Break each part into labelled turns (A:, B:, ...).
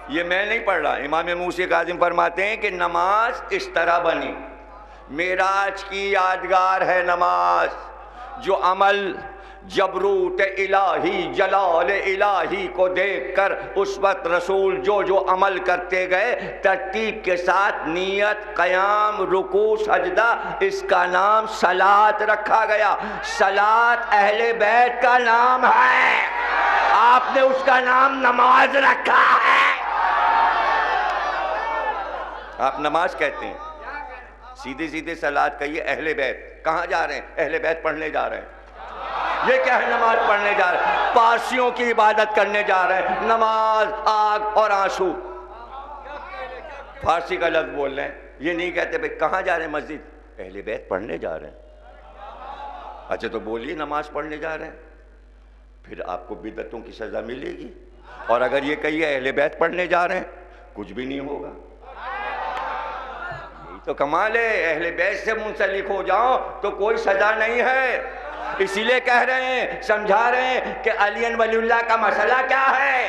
A: یہ میں نہیں پڑھ رہا، امام موسی کاظم فرماتے ہیں کہ نماز اس طرح بنی، معراج کی یادگار ہے نماز، جو عمل جبروت الہی جلال الہی کو دیکھ کر اس وقت رسول جو عمل کرتے گئے ترتیب کے ساتھ نیت، قیام، رکوع، سجدہ، اس کا نام صلاۃ رکھا گیا۔ صلاۃ اہل بیت کا نام ہے، آپ نے اس کا نام نماز رکھا ہے۔ آپ نماز کہتے ہیں، سیدھے سیدھے صلاۃ کہیے۔ اہل بیت کہاں جا رہے ہیں؟ اہل بیت پڑھنے جا رہے ہیں۔ یہ کیا ہے؟ نماز پڑھنے جا رہے ہیں، پارسیوں کی عبادت کرنے جا رہے ہیں۔ نماز، آگ اور آنسو، فارسی کا لفظ بول رہے ہیں۔ یہ نہیں کہتے بھئی کہاں جا رہے ہیں؟ مسجد۔ اہل بیت پڑھنے جا رہے ہیں۔ اچھا تو بولیے نماز پڑھنے جا رہے ہیں، پھر آپ کو بدعتوں کی سزا ملے گی، اور اگر یہ کہیے اہل بیت پڑھنے جا رہے ہیں کچھ بھی نہیں ہوگا۔ یہی تو کمال ہے، اہل بیت سے منسلک ہو جاؤ تو کوئی سزا نہیں ہے۔ اسی لیے کہہ رہے ہیں، سمجھا رہے ہیں کہ علی ولی اللہ کا مسئلہ کیا ہے،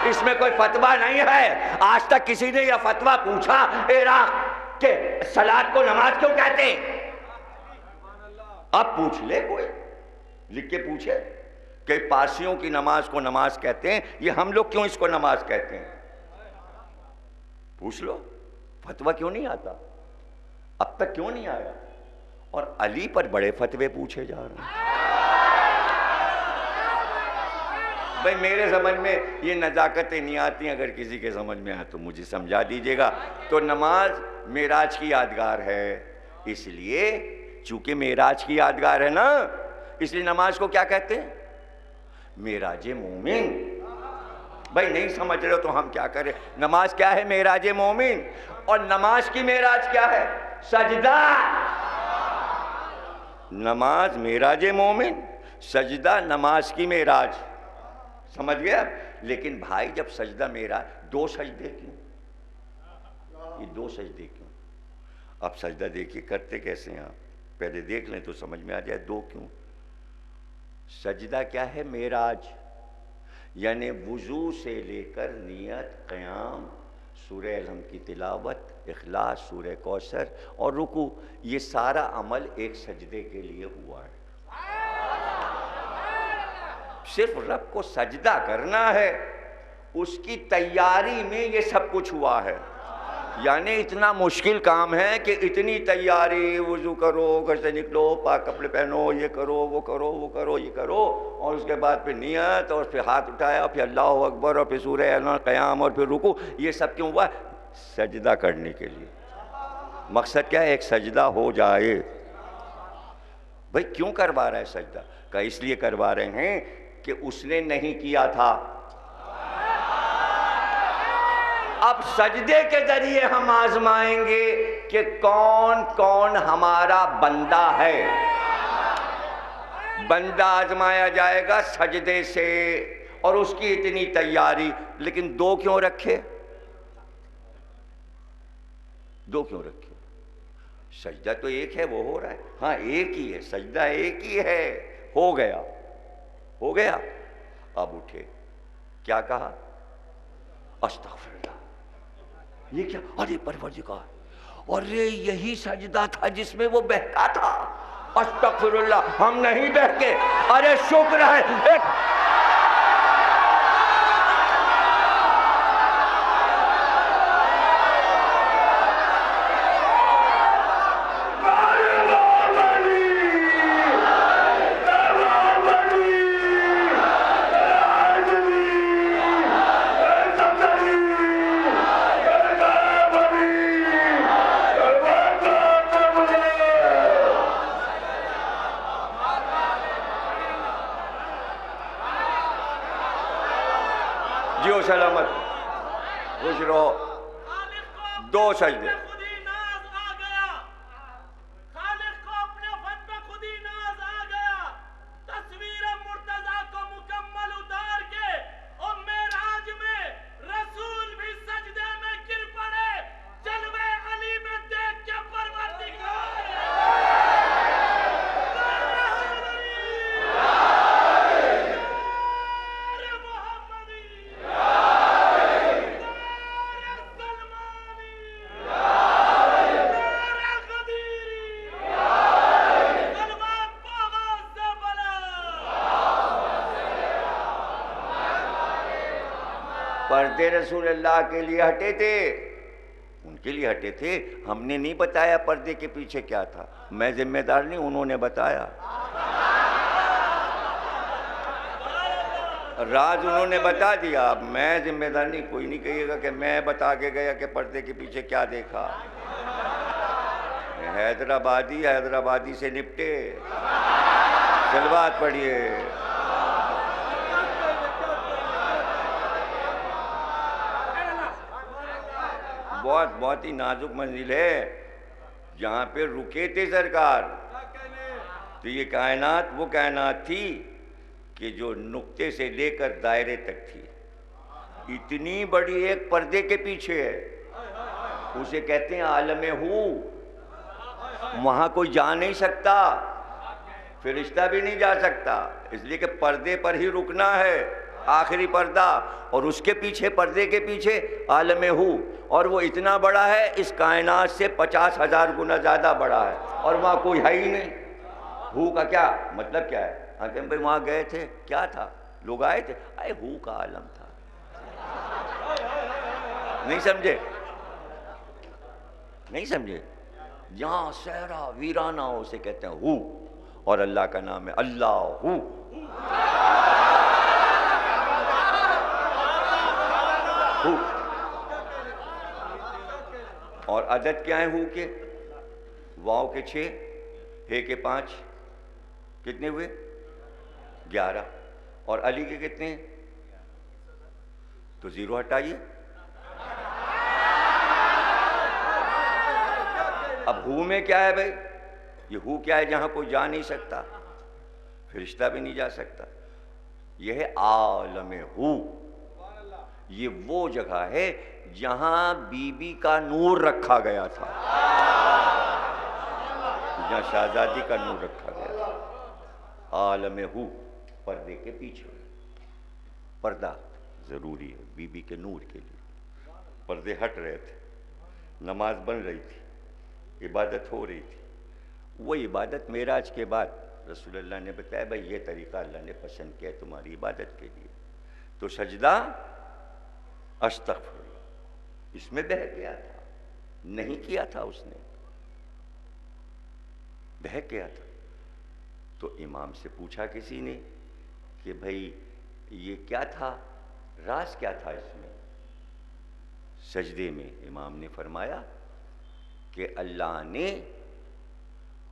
A: اس میں کوئی فتویٰ نہیں ہے۔ آج تک کسی نے یہ فتویٰ پوچھا عراق کہ صلاۃ کو نماز کیوں کہتے ہیں؟ اب پوچھ لے، کوئی لکھ کے پوچھے کہ پارسیوں کی نماز کو نماز کہتے ہیں، یہ ہم لوگ کیوں اس کو نماز کہتے ہیں؟ پوچھ لو، فتویٰ کیوں نہیں آتا؟ اب تک کیوں نہیں آیا؟ اور علی پر بڑے فتوے پوچھے جا رہے ہیں۔ بھئی میرے سمجھ میں یہ نزاکتیں نہیں آتی، اگر کسی کے سمجھ میں آئے تو مجھے سمجھا دیجئے گا۔ تو نماز معراج کی یادگار ہے، اس لیے چونکہ معراج کی یادگار ہے نا، اس لیے نماز کو کیا کہتے ہیں؟ معراج مومن۔ بھئی نہیں سمجھ رہے ہو تو ہم کیا کریں؟ نماز کیا ہے؟ معراج مومن۔ اور نماز کی معراج کیا ہے؟ سجدہ۔ نماز معراج مومن، سجدہ نماز کی معراج۔ سمجھ گیا؟ لیکن بھائی جب سجدہ معراج، دو سجدے کیوں؟ یہ دو سجدے کیوں؟ اب سجدہ دیکھیے کرتے کیسے ہیں آپ، پہلے دیکھ لیں تو سمجھ میں آ جائے دو کیوں۔ سجدہ کیا ہے؟ معراج، یعنی وضو سے لے کر نیت، قیام، سورہ الحمد کی تلاوت، اخلاص، سورہ کوثر اور رکوع، یہ سارا عمل ایک سجدے کے لیے ہوا ہے۔ صرف رب کو سجدہ کرنا ہے، اس کی تیاری میں یہ سب کچھ ہوا ہے۔ یعنی اتنا مشکل کام ہے کہ اتنی تیاری، وضو کرو، گھر سے نکلو، پاک کپڑے پہنو، یہ کرو، وہ کرو، وہ کرو، یہ کرو، اور اس کے بعد پھر نیت، اور پھر ہاتھ اٹھایا، پھر اللہ اکبر، اور پھر سورہ الحمد، قیام، اور پھر رکوع۔ یہ سب کیوں ہوا؟ سجدہ کرنے کے لیے۔ مقصد کیا ہے؟ ایک سجدہ ہو جائے۔ بھئی کیوں کروا رہا ہے سجدہ؟ کہ اس لیے کروا رہے ہیں کہ اس نے نہیں کیا تھا، اب سجدے کے ذریعے ہم آزمائیں گے کہ کون کون ہمارا بندہ ہے۔ بندہ آزمایا جائے گا سجدے سے، اور اس کی اتنی تیاری۔ لیکن دو کیوں رکھے؟ دو کیوں رکھے؟ سجدہ تو ایک ہے، وہ ہو رہا ہے، ہاں ایک ہی ہے، سجدہ ایک ہی ہے، ہو گیا، ہو گیا۔ اب اٹھے، کیا کہا؟ استغفر اللہ۔ یہ کیا؟ ارے پروردگار، ارے یہی سجدہ تھا جس میں وہ بہکا تھا۔ استغفر اللہ، ہم نہیں بہکے، ارے شکر ہے۔ جیو سلامت، خوش رہو۔ دو سجدے۔ پردے رسول اللہ کے لیے ہٹے تھے، ان کے لیے ہٹے تھے، ہم نے نہیں بتایا پردے کے پیچھے کیا تھا، میں ذمہ دار نہیں، انہوں نے بتایا، راز انہوں نے بتا دیا، اب میں ذمہ دار نہیں، کوئی نہیں کہے گا کہ میں بتا کے گیا کہ پردے کے پیچھے کیا دیکھا۔ حیدرآبادی سے نپٹے، صلوات پڑھیے۔ بہت ہی نازک منزل ہے جہاں پہ رکے تھے سرکار، تو یہ کائنات وہ کائنات تھی کہ جو نقطے سے لے کر دائرے تک تھی، اتنی بڑی ایک پردے کے پیچھے ہے، اسے کہتے ہیں عالم ہو، وہاں کوئی جا نہیں سکتا، فرشتہ بھی نہیں جا سکتا، اس لیے کہ پردے پر ہی رکنا ہے، آخری پردہ، اور اس کے پیچھے پردے کے پیچھے عالم ہو، اور وہ اتنا بڑا ہے اس کائنات سے 50,000 گنا زیادہ بڑا ہے، اور وہاں کوئی ہے ہی نہیں۔ ہو کا کیا مطلب کیا ہے؟ کہ بھائی وہاں گئے تھے، کیا تھا؟ لوگ آئے تھے، ہو کا عالم تھا، نہیں سمجھے؟ نہیں سمجھے؟ جہاں صحرا ویرانہ ہو اسے کہتے ہیں ہو، اور اللہ کا نام ہے اللہ ہو۔ اور عدد کیا ہیں ہو کے؟ واو کے 6، ہے کے 5، کتنے ہوئے؟ 11، اور علی کے کتنے ہیں؟ تو 0 ہٹائیے۔ اب ہو میں کیا ہے بھائی؟ یہ ہو کیا ہے؟ جہاں کوئی جا نہیں سکتا، فرشتہ بھی نہیں جا سکتا، یہ ہے عالم ہو۔ یہ وہ جگہ ہے جہاں بی بی کا نور رکھا گیا تھا، جہاں شہزادی کا نور رکھا گیا تھا، عالم ہو، پردے کے پیچھے۔ پردہ ضروری ہے بی بی کے نور کے لیے، پردے ہٹ رہے تھے، نماز بن رہی تھی، عبادت ہو رہی تھی، وہ عبادت معراج کے بعد رسول اللہ نے بتایا بھائی یہ طریقہ اللہ نے پسند کیا تمہاری عبادت کے لیے، تو سجدہ استغفر اللہ، اس میں بہہ گیا تھا، نہیں کیا تھا اس نے، بہہ گیا تھا، تو امام سے پوچھا کسی نے کہ بھائی یہ کیا تھا، راز کیا تھا اس میں؟ سجدے میں امام نے فرمایا کہ اللہ نے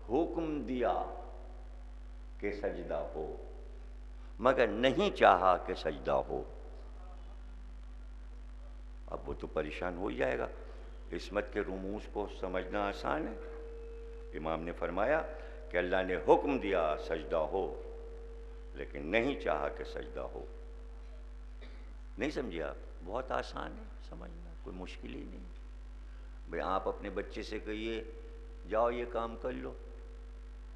A: حکم دیا کہ سجدہ ہو، مگر نہیں چاہا کہ سجدہ ہو۔ اب وہ تو پریشان ہو جائے گا، عصمت کے رموز کو سمجھنا آسان ہے۔ امام نے فرمایا کہ اللہ نے حکم دیا سجدہ ہو، لیکن نہیں چاہا کہ سجدہ ہو۔ نہیں سمجھے آپ؟ بہت آسان ہے سمجھنا، کوئی مشکل ہی نہیں۔ بھئی آپ اپنے بچے سے کہیے جاؤ یہ کام کر لو،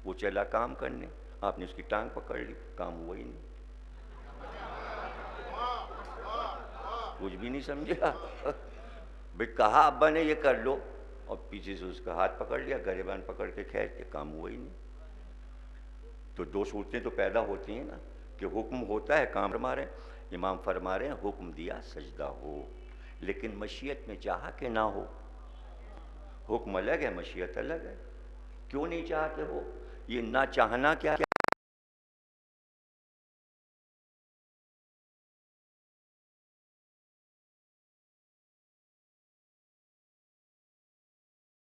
A: وہ چلا کام کرنے، آپ نے اس کی ٹانگ پکڑ لی، کام ہوا ہی نہیں، کچھ بھی نہیں سمجھا۔ بھئی کہا ابا نے یہ کر لو، اور پیچھے سے اس کا ہاتھ پکڑ لیا، گریبان پکڑ کے کھینچ کے، کام ہوا ہی نہیں۔ تو دو صورتیں تو پیدا ہوتی ہیں نا، کہ حکم ہوتا ہے کام فرما رہے ہیں، امام فرما رہے ہیں حکم دیا سجدہ ہو، لیکن مشیت میں چاہا کہ نہ ہو۔ حکم الگ ہے، مشیت الگ ہے، کیوں نہیں چاہتے ہو؟ یہ نہ چاہنا کیا